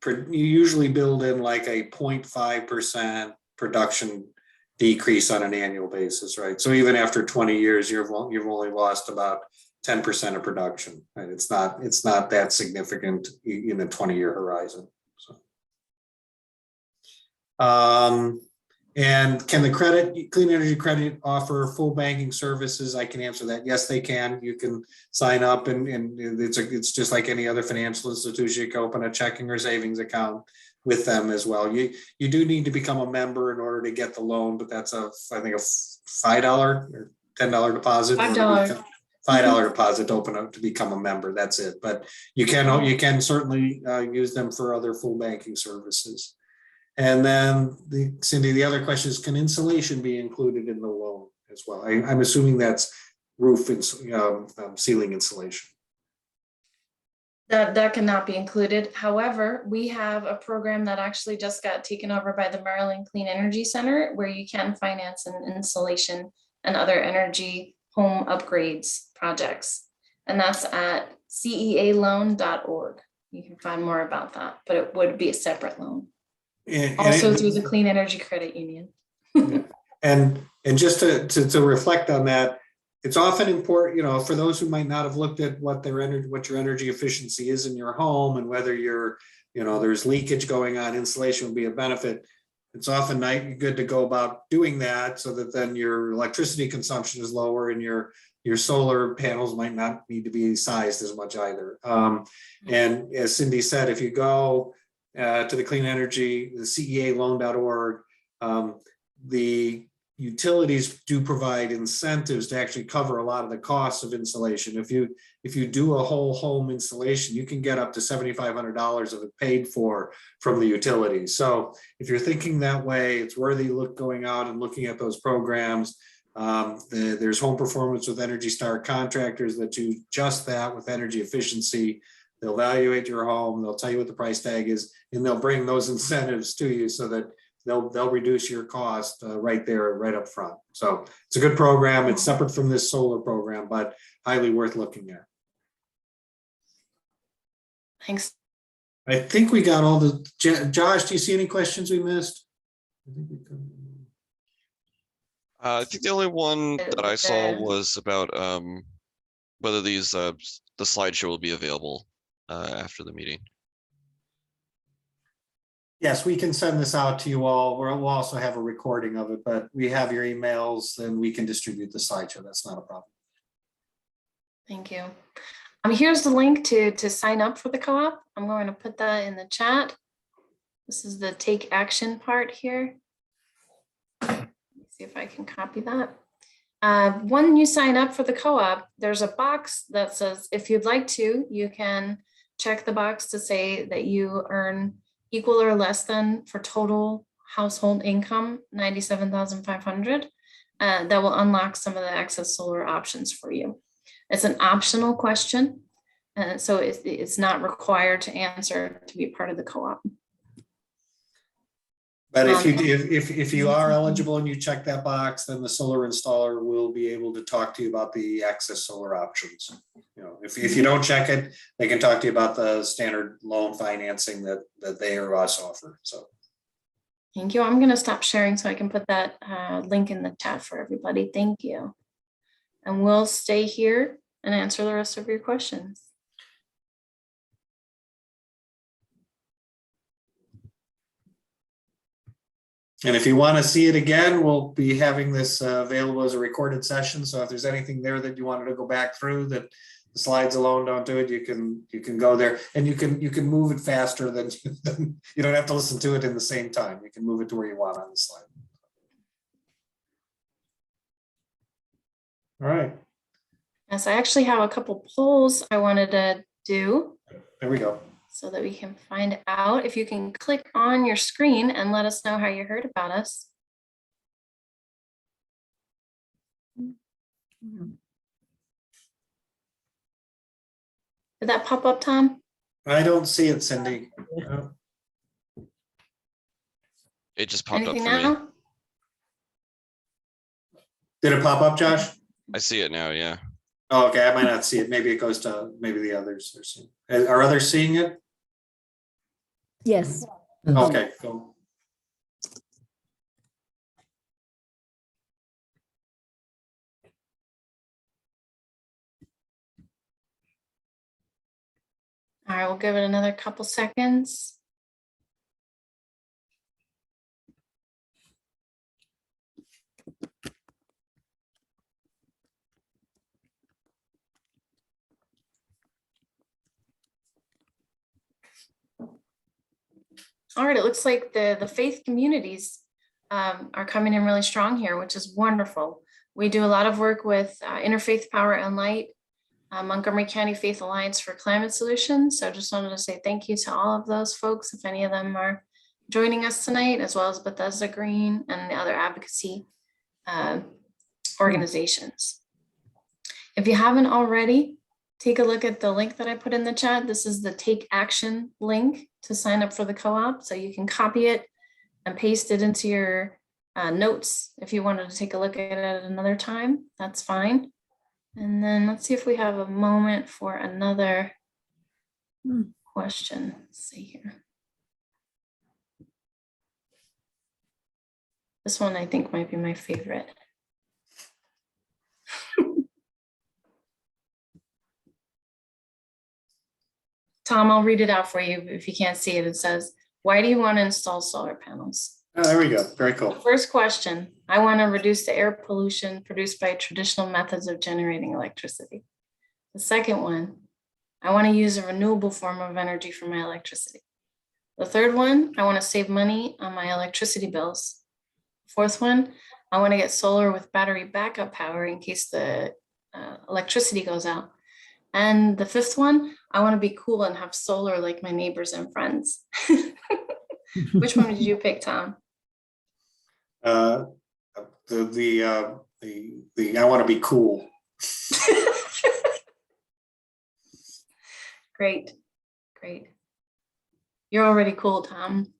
you usually build in like a 0.5% production decrease on an annual basis, right? So even after 20 years, you've only lost about 10% of production, right? It's not that significant in a 20-year horizon. So. And can the clean energy credit offer full banking services? I can answer that. Yes, they can. You can sign up and it's just like any other financial institution. You can open a checking or savings account with them as well. You do need to become a member in order to get the loan, but that's I think a $5 or $10 deposit. $5. $5 deposit to open up to become a member. That's it. But you can certainly use them for other full banking services. And then Cindy, the other question is, can insulation be included in the loan as well? I'm assuming that's roof and ceiling insulation. That cannot be included. However, we have a program that actually just got taken over by the Maryland Clean Energy Center, where you can finance an insulation and other energy home upgrades projects. And that's at cealoan.org. You can find more about that, but it would be a separate loan. Also through the Clean Energy Credit Union. and just to reflect on that, it's often important, for those who might not have looked at what your energy efficiency is in your home and whether there's leakage going on, insulation would be a benefit. It's often good to go about doing that so that then your electricity consumption is lower and your solar panels might not need to be sized as much either. And as Cindy said, if you go to the clean energy, the cealoan.org, the utilities do provide incentives to actually cover a lot of the costs of insulation. If you do a whole home installation, you can get up to $7,500 of it paid for from the utilities. So if you're thinking that way, it's worthy going out and looking at those programs. There's home performance with Energy Star contractors that do just that with energy efficiency. They'll evaluate your home, they'll tell you what the price tag is, and they'll bring those incentives to you so that they'll reduce your cost right there, right up front. So it's a good program. It's separate from this solar program, but highly worth looking at. Thanks. I think we got all the, Josh, do you see any questions we missed? I think the only one that I saw was about whether the slideshow will be available after the meeting. Yes, we can send this out to you all. We'll also have a recording of it, but we have your emails and we can distribute the slideshow. That's not a problem. Thank you. Here's the link to sign up for the co-op. I'm going to put that in the chat. This is the take action part here. Let's see if I can copy that. When you sign up for the co-op, there's a box that says, if you'd like to, you can check the box to say that you earn equal or less than for total household income, 97,500. That will unlock some of the excess solar options for you. It's an optional question, so it's not required to answer to be part of the co-op. But if you are eligible and you check that box, then the solar installer will be able to talk to you about the excess solar options. If you don't check it, they can talk to you about the standard loan financing that they or us offer. So thank you. I'm going to stop sharing so I can put that link in the chat for everybody. Thank you. And we'll stay here and answer the rest of your questions. And if you want to see it again, we'll be having this available as a recorded session. So if there's anything there that you wanted to go back through that the slides alone don't do it, you can go there and you can move it faster than you don't have to listen to it in the same time. You can move it to where you want on the slide. All right. Yes, I actually have a couple polls I wanted to do. There we go. So that we can find out. If you can click on your screen and let us know how you heard about us. Did that pop up, Tom? I don't see it, Cindy. It just popped Anything up for now? me. Did it pop up, Josh? I see it now, yeah. Oh, okay, I might not see it. Maybe it goes to, maybe the others are seeing. Are others seeing it? Yes. Okay, cool. All right, we'll give it another couple seconds. All right, it looks like the faith communities are coming in really strong here, which is wonderful. We do a lot of work with Interfaith Power and Light, Montgomery County Faith Alliance for Climate Solutions. So just wanted to say thank you to all of those folks, if any of them are joining us tonight, as well as Bethesda Green and the other advocacy organizations. If you haven't already, take a look at the link that I put in the chat. This is the Take Action link to sign up for the co-op. So you can copy it and paste it into your notes. If you wanted to take a look at it at another time, that's fine. And then let's see if we have a moment for another question. Let's see here. This one I think might be my favorite. Tom, I'll read it out for you if you can't see it. It says, why do you want to install solar panels? Oh, there we go. Very cool. First question, I want to reduce the air pollution produced by traditional methods of generating electricity. The second one, I want to use a renewable form of energy for my electricity. The third one, I want to save money on my electricity bills. Fourth one, I want to get solar with battery backup power in case the electricity goes out. And the fifth one, I want to be cool and have solar like my neighbors and friends. Which one did you pick, Tom? I want to be cool. Great, great. You're already cool, Tom.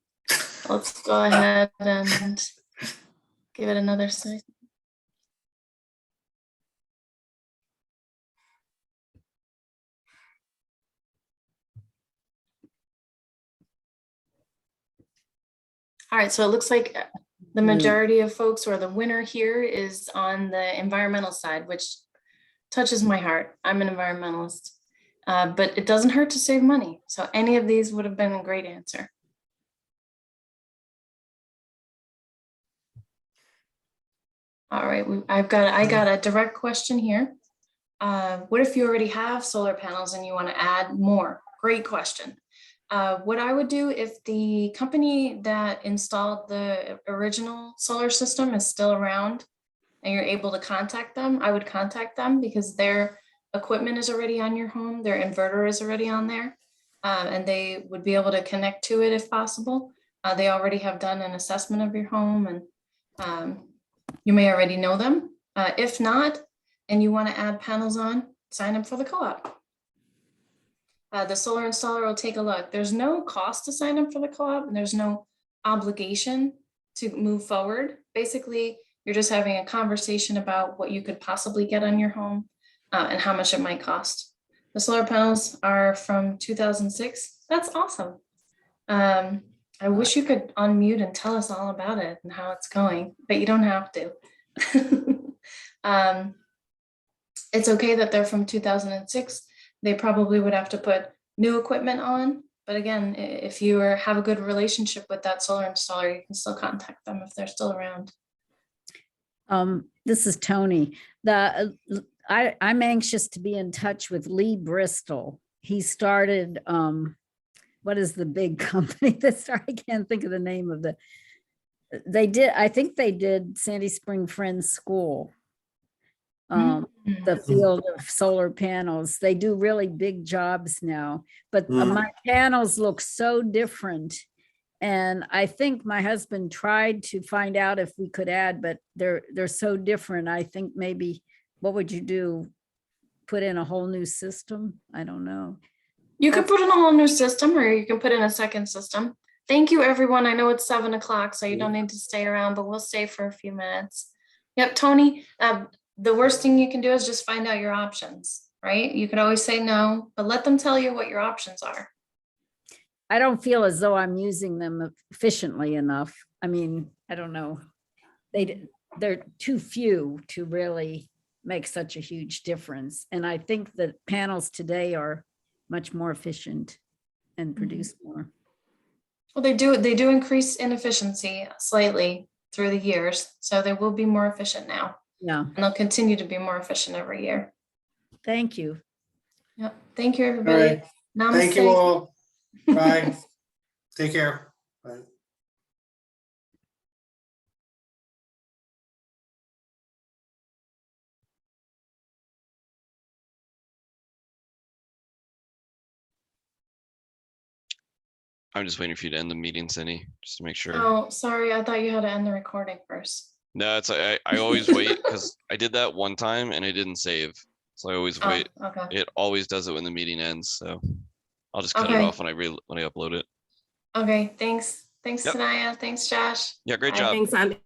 Let's go ahead and give it another second. All right, so it looks like the majority of folks, or the winner here, is on the environmental side, which touches my heart. I'm an environmentalist, but it doesn't hurt to save money. So any of these would have been a great answer. All right, I got a direct question here. What if you already have solar panels and you want to add more? Great question. What I would do, if the company that installed the original solar system is still around and you're able to contact them, I would contact them, because their equipment is already on your home, their inverter is already on there, and they would be able to connect to it if possible. They already have done an assessment of your home, and you may already know them. If not, and you want to add panels on, sign up for the co-op. The solar installer will take a look. There's no cost to sign up for the co-op, and there's no obligation to move forward. Basically, you're just having a conversation about what you could possibly get on your home and how much it might cost. The solar panels are from 2006. That's awesome. I wish you could unmute and tell us all about it and how it's going, but you don't have to. It's okay that they're from 2006. They probably would have to put new equipment on. But again, if you have a good relationship with that solar installer, you can still contact them if they're still around. This is Tony. I'm anxious to be in touch with Lee Bristol. He started, what is the big company that started? I can't think of the name of I think they did Sandy Spring Friends School. The field of solar panels. They do really big jobs now, but my panels look so different. And I think my husband tried to find out if we could add, but they're so different. I think maybe, what would you do? Put in a whole new system? I don't know. You could put in a whole new system, or you can put in a second system. Thank you, everyone. I know it's 7 o'clock, so you don't need to stay around, but we'll stay for a few minutes. Yep, Tony, the worst thing you can do is just find out your options, right? You can always say no, but let them tell you what your options are. I don't feel as though I'm using them efficiently enough. I mean, I don't know. They're too few to really make such a huge difference. And I think that panels today are much more efficient and produce more. Well, they do increase inefficiency slightly through the years, so they will be more efficient now, Yeah, and they'll continue to be more efficient every year. thank you. Yep. Thank you, All everybody. right. Thank you Namaste. all. Bye. Take care. Bye. I'm just waiting for you to end the meeting, Cindy, just to make sure. Oh, sorry. I thought you had to end the recording first. No, it's I always wait because I did that one time and I didn't save. So I always Oh, wait. okay. It always does it when the meeting ends. So I'll just cut it Okay. off when I upload it. Okay. Thanks. Thanks, Yep. Sanaya. Thanks, Josh. Yeah, great Bye. job. Thanks.